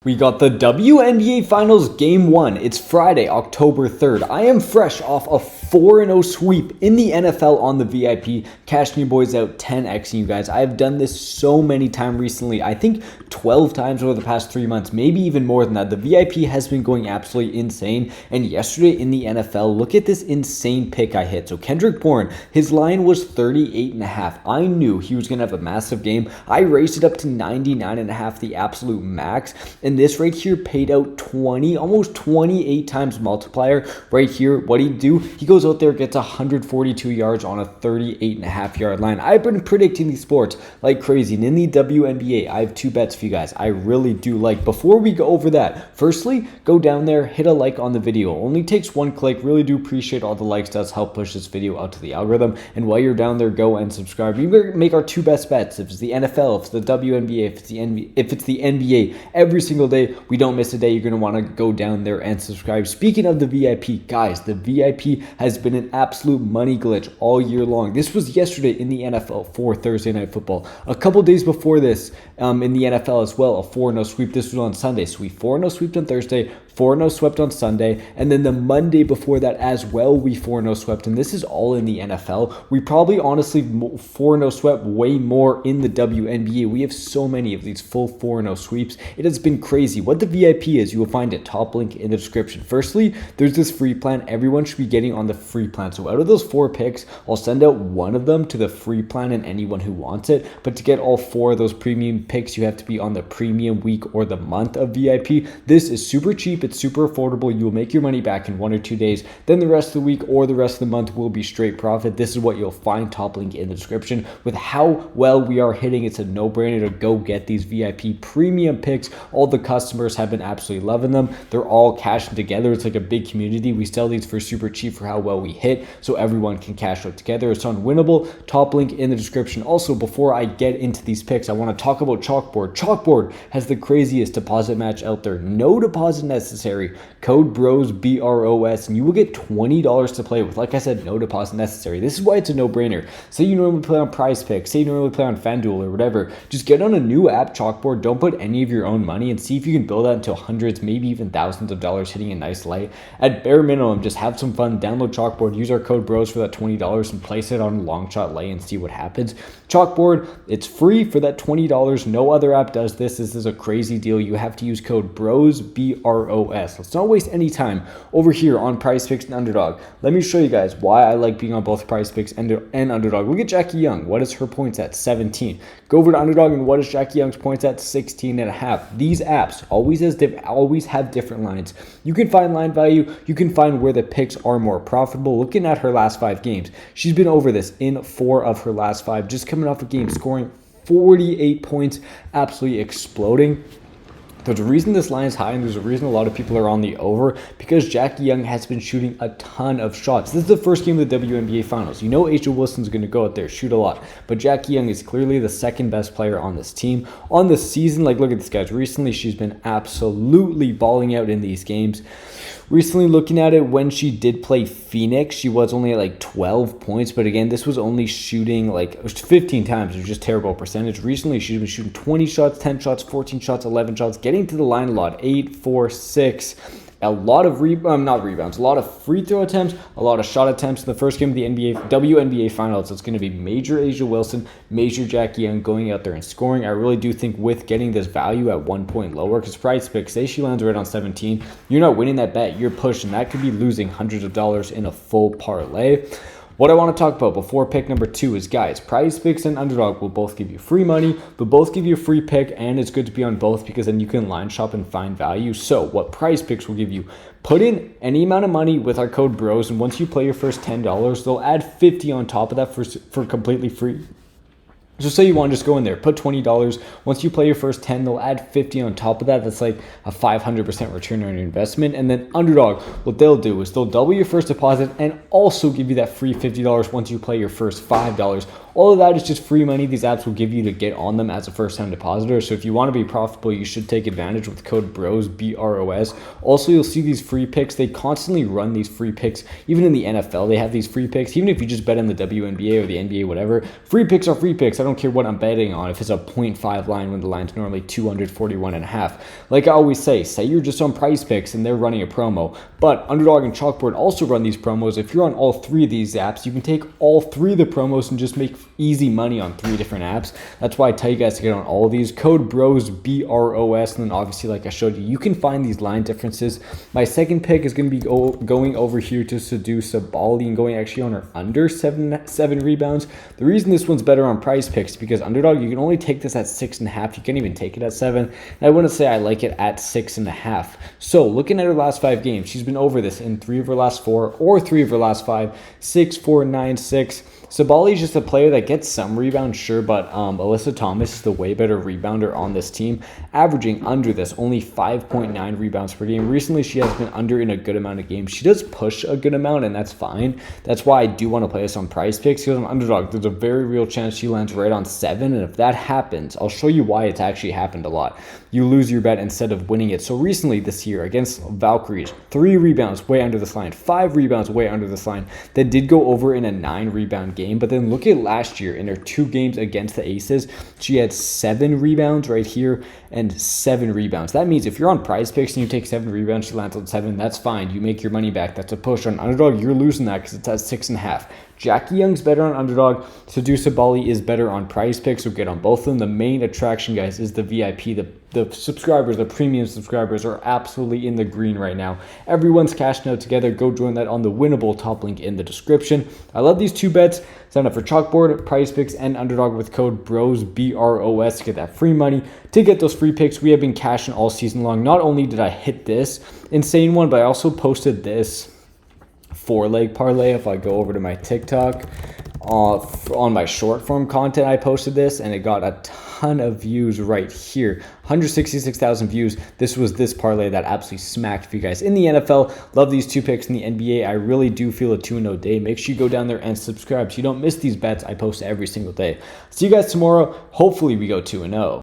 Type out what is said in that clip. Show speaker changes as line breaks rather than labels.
We got the WNBA Finals Game 1. It's Friday, October 3rd. I am fresh off a 4-0 sweep in the NFL on the VIP, cashing you boys out 10xing you guys. I have done this so many times recently. I think 12 times over the past 3 months, maybe even more than that. The VIP has been going absolutely insane. And yesterday in the NFL, look at this insane pick I hit. So Kendrick Bourne, his line was 38.5. I knew he was going to have a massive game. I raised it up to 99.5, the absolute max. And this right here paid out almost 28 times multiplier right here. What did he do? He goes out there, gets 142 yards on a 38.5 yard line. I've been predicting these sports like crazy. And in the WNBA, I have two bets for you guys I really do like. Before we go over that, firstly, go down there, hit a like on the video. Only takes one click. Really do appreciate all the likes. Does help push this video out to the algorithm. And while you're down there, go and subscribe. We make our two best bets. If it's the NFL, if it's the WNBA, if it's the NBA, every single day, we don't miss a day. You're going to want to go down there and subscribe. Speaking of the VIP, guys, the VIP has been an absolute money glitch all year long. This was yesterday in the NFL for Thursday Night Football. A couple days before this, in the NFL as well, a 4-0 sweep. This was on Sunday. So we 4-0 swept on Thursday, 4-0 swept on Sunday, and then the Monday before that as well, we 4-0 swept, and this is all in the NFL. We probably honestly 4-0 swept way more in the WNBA. We have so many of these full 4-0 sweeps. It has been crazy. What the VIP is, you will find a top link in the description. Firstly, there's this free plan. Everyone should be getting on the free plan. So out of those 4 picks, I'll send out one of them to the free plan and anyone who wants it. But to get all 4 of those premium picks, you have to be on the premium week or the month of VIP. This is super cheap. It's super affordable. You will make your money back in 1 or 2 days. Then the rest of the week or the rest of the month will be straight profit. This is what you'll find, top link in the description. With how well we are hitting, it's a no-brainer to go get these VIP premium picks. All the customers have been absolutely loving them. They're all cashing together. It's like a big community. We sell these for super cheap for how well we hit, so everyone can cash out together. It's on Winible, top link in the description. Also, before I get into these picks, I want to talk about Chalkboard. Chalkboard has the craziest deposit match out there. No deposit necessary. Code BROS, BROS, and you will get $20 to play with. Like I said, no deposit necessary. This is why it's a no-brainer. Say you normally play on PrizePicks, say you normally play on FanDuel or whatever. Just get on a new app, Chalkboard. Don't put any of your own money and see if you can build that into hundreds, maybe even thousands of dollars, hitting a nice lay. At bare minimum, just have some fun. Download Chalkboard, use our code BROS for that $20 and place it on a long shot lay and see what happens. Chalkboard, it's free for that $20. No other app does this. This is a crazy deal. You have to use code BROS, BROS. Let's not waste any time over here on PrizePicks and Underdog. Let me show you guys why I like being on both PrizePicks and Underdog. Look at Jackie Young. What is her points at? 17. Go over to Underdog, and what is Jackie Young's points at? 16.5. These apps always have different lines. You can find line value. You can find where the picks are more profitable. Looking at her last 5 games, she's been over this in 4 of her last 5. Just coming off a game, scoring 48 points, absolutely exploding. There's a reason this line is high, and there's a reason a lot of people are on the over, because Jackie Young has been shooting a ton of shots. This is the first game of the WNBA Finals. You know A'ja Wilson's going to go out there, shoot a lot, but Jackie Young is clearly the second best player on this team. On the season, like look at this, guys. Recently, she's been absolutely balling out in these games. Recently, looking at it, when she did play Phoenix, she was only at like 12 points. But again, this was only shooting like 15 times. It was just terrible percentage. Recently, she's been shooting 20 shots, 10 shots, 14 shots, 11 shots, getting to the line a lot. 8, 4, 6. A lot of not rebounds, a lot of free throw attempts, a lot of shot attempts in the first game of the WNBA Finals. It's going to be major A'ja Wilson, major Jackie Young going out there and scoring. I really do think with getting this value at 1 point lower, because PrizePicks, say she lands right on 17, you're not winning that bet, you're pushing. That could be losing hundreds of dollars in a full parlay. What I want to talk about before pick number 2 is, guys, PrizePicks and Underdog will both give you free money. They'll both give you a free pick, and it's good to be on both because then you can line shop and find value. So what PrizePicks will give you, put in any amount of money with our code BROS, and once you play your first $10, they'll add $50 on top of that for completely free. So say you want to just go in there, put $20. Once you play your first 10, they'll add 50 on top of that. That's like a 500% return on your investment. And then Underdog, what they'll do is they'll double your first deposit and also give you that free $50 once you play your first $5. All of that is just free money these apps will give you to get on them as a first-time depositor. So if you want to be profitable, you should take advantage with code BROS, BROS. Also, you'll see these free picks. They constantly run these free picks. Even in the NFL, they have these free picks. Even if you just bet on the WNBA or the NBA, whatever, free picks are free picks. I don't care what I'm betting on if it's a 0.5 line when the line's normally 241.5. Like I always say you're just on PrizePicks and they're running a promo. But Underdog and Chalkboard also run these promos. If you're on all three of these apps, you can take all three of the promos and just make easy money on three different apps. That's why I tell you guys to get on all of these. Code BROS, BROS, and then obviously, like I showed you, you can find these line differences. My second pick is going to be going over here to Satou Sabally and going actually on her under seven rebounds. The reason this one's better on PrizePicks is because Underdog, you can only take this at 6.5. You can't even take it at 7. And I wouldn't say I like it at 6.5. So looking at her last 5 games, she's been over this in 3 of her last 4 or 3 of her last 5, 6, 4, 9, 6. Sabally is just a player that gets some rebounds, sure, but Alyssa Thomas is the way better rebounder on this team, averaging under this, only 5.9 rebounds per game. Recently, she has been under in a good amount of games. She does push a good amount, and that's fine. That's why I do want to play this on PrizePicks, because on Underdog, there's a very real chance she lands right on 7, and if that happens, I'll show you why it's actually happened a lot. You lose your bet instead of winning it. So recently this year against Valkyries, 3 rebounds way under this line, 5 rebounds way under this line. That did go over in a 9 rebound game. But then look at last year in her 2 games against the Aces, she had 7 rebounds right here and 7 rebounds. That means if you're on PrizePicks and you take 7 rebounds, she lands on 7, that's fine. You make your money back. That's a push. On Underdog, you're losing that because it's at 6.5. Jackie Young's better on Underdog. Satou Sabally is better on PrizePicks, so get on both of them. The main attraction, guys, is the VIP. The subscribers, the premium subscribers are absolutely in the green right now. Everyone's cashing out together. Go join that on the Winible, top link in the description. I love these 2 bets. Sign up for Chalkboard, PrizePicks, and Underdog with code BROS, BROS, to get that free money. To get those free picks, we have been cashing all season long. Not only did I hit this insane one, but I also posted this 4-leg parlay. If I go over to my TikTok, on my short form content, I posted this and it got a ton of views right here. 166,000 views. This was this parlay that absolutely smacked for you guys in the NFL. Love these 2 picks in the NBA. I really do feel a 2-0 day. Make sure you go down there and subscribe so you don't miss these bets I post every single day. See you guys tomorrow. Hopefully we go 2-0.